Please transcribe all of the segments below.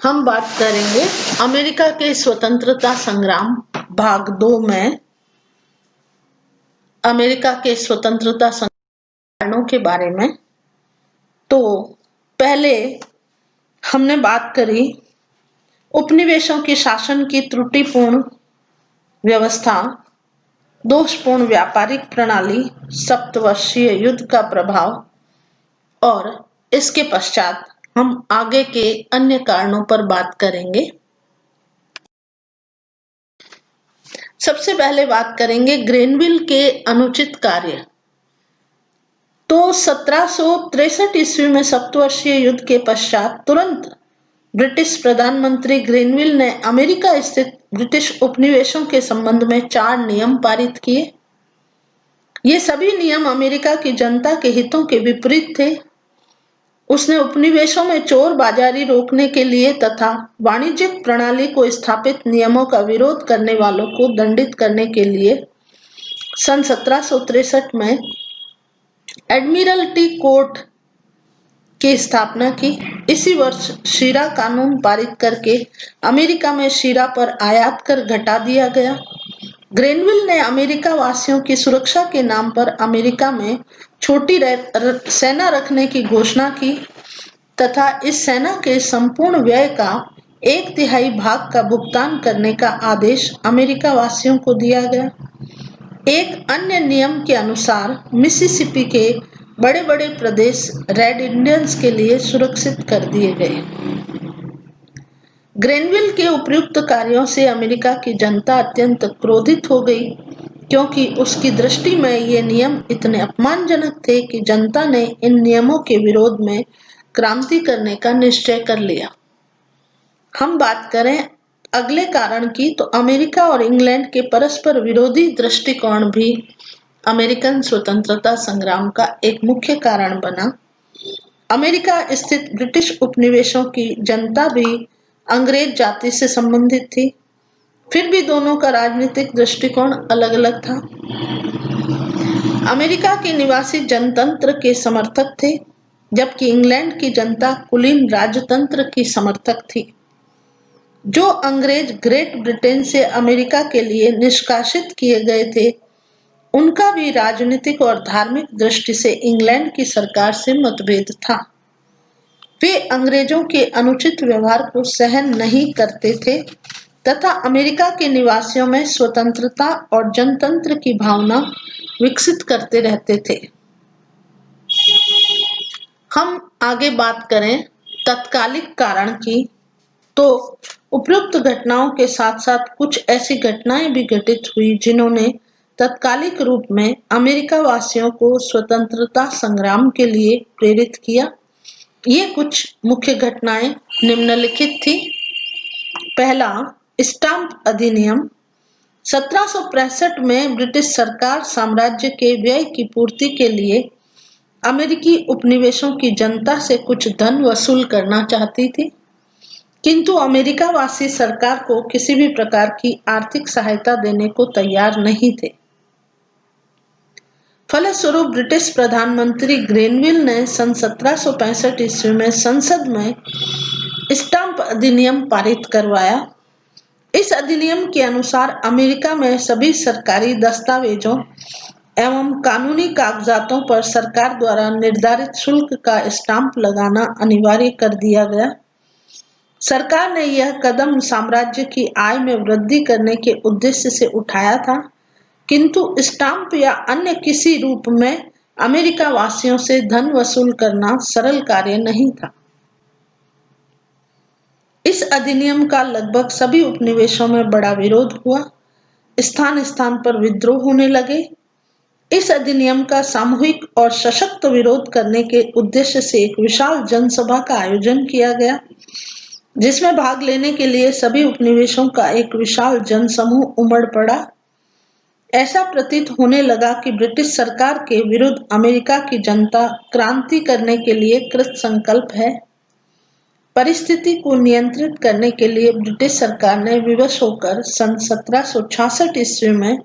हम बात करेंगे अमेरिका के स्वतंत्रता संग्राम भाग 2 में अमेरिका के स्वतंत्रता संग्रामों के बारे में। तो पहले हमने बात करी उपनिवेशों के शासन की त्रुटिपूर्ण व्यवस्था, दोषपूर्ण व्यापारिक प्रणाली, सप्तवर्षीय युद्ध का प्रभाव और इसके पश्चात हम आगे के अन्य कारणों पर बात करेंगे। सबसे पहले बात करेंगे ग्रेनविल के अनुचित कार्य। तो 1763 ईस्वी में सप्तवर्षीय युद्ध के पश्चात तुरंत ब्रिटिश प्रधानमंत्री ग्रेनविल ने अमेरिका स्थित ब्रिटिश उपनिवेशों के संबंध में 4 नियम पारित किए। ये सभी नियम अमेरिका की जनता के हितों के विपरीत थे। उसने उपनिवेशों में चोर बाजारी रोकने के लिए तथा वाणिज्यिक प्रणाली को स्थापित नियमों का विरोध करने वालों को दंडित करने के लिए सन 1763 में एडमिरल्टी कोर्ट की स्थापना की। इसी वर्ष शीरा कानून पारित करके अमेरिका में शीरा पर आयात कर घटा दिया गया। ग्रेनविल ने अमेरिका वासियों की सुरक्षा के नाम पर अमेरिका में छोटी सेना रखने की घोषणा की तथा इस सेना के संपूर्ण व्यय का 1/3 भाग का भुगतान करने का आदेश अमेरिका वासियों को दिया गया। एक अन्य नियम के अनुसार मिसिसिपी के बड़े-बड़े प्रदेश रेड इंडियंस के लिए सुरक्षित कर दिए गए। ग्रेनविल के उपयुक्त कार्यों से अमेरिका की जनता अत्यंत क्रोधित हो गई, क्योंकि उसकी दृष्टि में ये नियम इतने अपमानजनक थे कि जनता ने इन नियमों के विरोध में क्रांति करने का निश्चय कर लिया। हम बात करें अगले कारण की, तो अमेरिका और इंग्लैंड के परस्पर विरोधी दृष्टिकोण भी अमेरिकन स्वतंत्रता संग्राम का एक मुख्य कारण बना। अमेरिका स्थित ब्रिटिश उपनिवेशों की जनता भी अंग्रेज जाति से संबंधित थी, फिर भी दोनों का राजनीतिक दृष्टिकोण अलग-अलग था। अमेरिका के निवासी जनतंत्र के समर्थक थे, जबकि इंग्लैंड की जनता कुलीन राजतंत्र की समर्थक थी। जो अंग्रेज ग्रेट ब्रिटेन से अमेरिका के लिए निष्कासित किए गए थे, उनका भी राजनीतिक और धार्मिक दृष्टि से इंग्लैंड की सरकार से मतभेद था। वे अंग्रेजों के अनुचित व्यवहार को सहन नहीं करते थे तथा अमेरिका के निवासियों में स्वतंत्रता और जनतंत्र की भावना विकसित करते रहते थे। हम आगे बात करें तत्कालिक कारण की, तो उपयुक्त घटनाओं के साथ-साथ कुछ ऐसी घटनाएं भी घटित हुई जिन्होंने तत्कालिक रूप में अमेरिका वासियों को स्वतंत्रता संग्राम के लिए प्रेरित किया। ये कुछ मुख्य घटनाएं निम्नलिखित थी। पहला, स्टाम्प अधिनियम। 1765 में ब्रिटिश सरकार साम्राज्य के व्यय की पूर्ति के लिए अमेरिकी उपनिवेशों की जनता से कुछ धन वसूल करना चाहती थी, किंतु अमेरिका वासी सरकार को किसी भी प्रकार की आर्थिक सहायता देने को तैयार नहीं थे। फलस्वरूप ब्रिटिश प्रधानमंत्री ग्रेनविल ने सन 1765 ईस्वी में संसद में स्टाम्प अधिनियम पारित करवाया। इस अधिनियम के अनुसार अमेरिका में सभी सरकारी दस्तावेजों एवं कानूनी कागजातों पर सरकार द्वारा निर्धारित शुल्क का स्टाम्प लगाना अनिवार्य कर दिया गया। सरकार ने यह कदम साम्राज्य की आय में वृद्धि करने के उद्देश्य से उठाया था, किंतु स्टाम्प या अन्य किसी रूप में अमेरिका वासियों से धन वसूल करना सरल कार्य नहीं था। इस अधिनियम का लगभग सभी उपनिवेशों में बड़ा विरोध हुआ। स्थान-स्थान पर विद्रोह होने लगे। इस अधिनियम का सामूहिक और सशक्त विरोध करने के उद्देश्य से एक विशाल जनसभा का आयोजन किया गया, जिसमें भाग लेने के लिए सभी उपनिवेशों का एक विशाल जनसमूह उमड़ पड़ा। ऐसा प्रतीत होने लगा कि ब्रिटिश सरकार के विरुद्ध अमेरिका की जनता क्रांति करने के लिए कृत संकल्प है। परिस्थिति को नियंत्रित करने के लिए ब्रिटिश सरकार ने विवश होकर सन 1766 ईस्वी में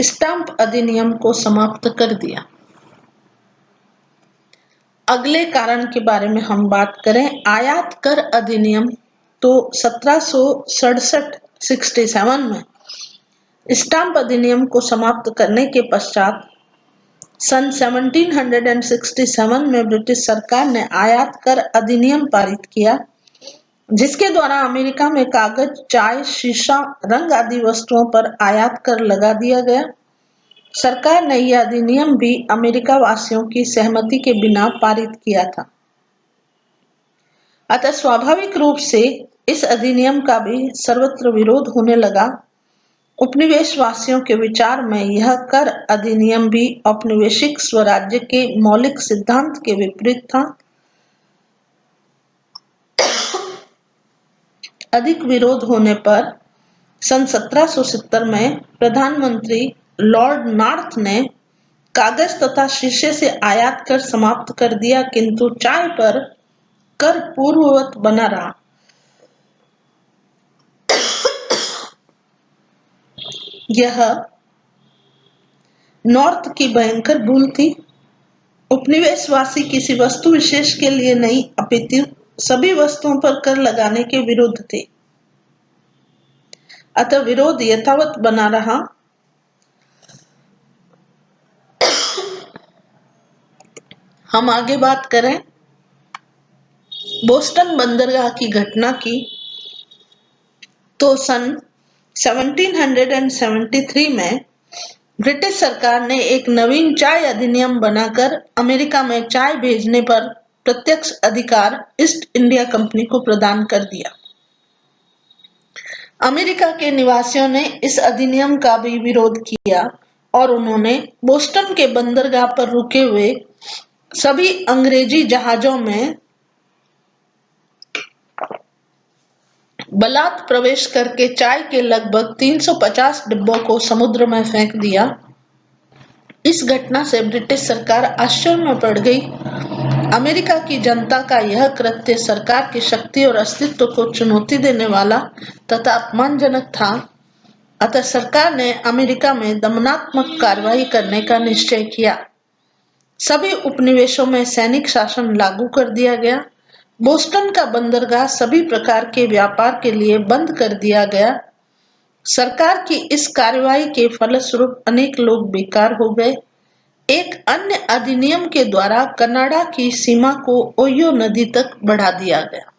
स्टाम्प अधिनियम को समाप्त कर दिया। अगले कारण के बारे में हम बात करें, आयात कर अधिनियम। तो 1767 में स्टाम्प अधिनियम को समाप्त करने के पश्चात सन 1767 में ब्रिटिश सरकार ने आयात कर अधिनियम पारित किया, जिसके द्वारा अमेरिका में कागज, चाय, शीशा, रंग आदि वस्तुओं पर आयात कर लगा दिया गया। सरकार ने यह अधिनियम भी अमेरिका वासियों की सहमति के बिना पारित किया था। अतः स्वाभाविक रूप से इस अधिनियम का भी सर्वत्र विरोध होने लगा। उपनिवेशवासियों के विचार में यह कर अधिनियम भी औपनिवेशिक स्वराज्य के मौलिक सिद्धांत के विपरीत था। अधिक विरोध होने पर सन 1770 में प्रधानमंत्री लॉर्ड नॉर्थ ने कागज तथा शीशे से आयात कर समाप्त कर दिया, किंतु चाय पर कर पूर्ववत बना रहा। यह नॉर्थ की भयंकर भूल थी। उपनिवेशवासी किसी वस्तु विशेष के लिए नहीं, अपितु सभी वस्तुओं पर कर लगाने के विरुद्ध थे। अतः विरोध यथावत बना रहा। हम आगे बात करें बोस्टन बंदरगाह की घटना की, तो सन 1773 में ब्रिटिश सरकार ने एक नवीन चाय अधिनियम बनाकर अमेरिका में चाय भेजने पर प्रत्यक्ष अधिकार ईस्ट इंडिया कंपनी को प्रदान कर दिया। अमेरिका के निवासियों ने इस अधिनियम का भी विरोध किया और उन्होंने बोस्टन के बंदरगाह पर रुके हुए सभी अंग्रेजी जहाजों में बलात् प्रवेश करके चाय के लगभग 350 डिब्बों को समुद्र में फेंक दिया। इस घटना से ब्रिटिश सरकार आश्चर्य में पड़ गई। अमेरिका की जनता का यह कृत्य सरकार की शक्ति और अस्तित्व को चुनौती देने वाला तथा अपमानजनक था। अतः सरकार ने अमेरिका में दमनात्मक कार्रवाई करने का निश्चय किया। सभी उपनिवेशों में सैनिक शासन लागू कर दिया गया। बोस्टन का बंदरगाह सभी प्रकार के व्यापार के लिए बंद कर दिया गया। सरकार की इस कार्रवाई के फलस्वरूप अनेक लोग बेकार हो गए। एक अन्य अधिनियम के द्वारा कनाडा की सीमा को ओहियो नदी तक बढ़ा दिया गया।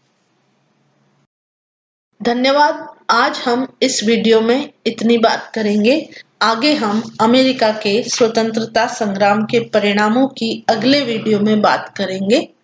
धन्यवाद। आज हम इस वीडियो में इतनी बात करेंगे। आगे हम अमेरिका के स्वतंत्रता संग्राम के परिणामों की अगले वीडियो में बात करेंगे।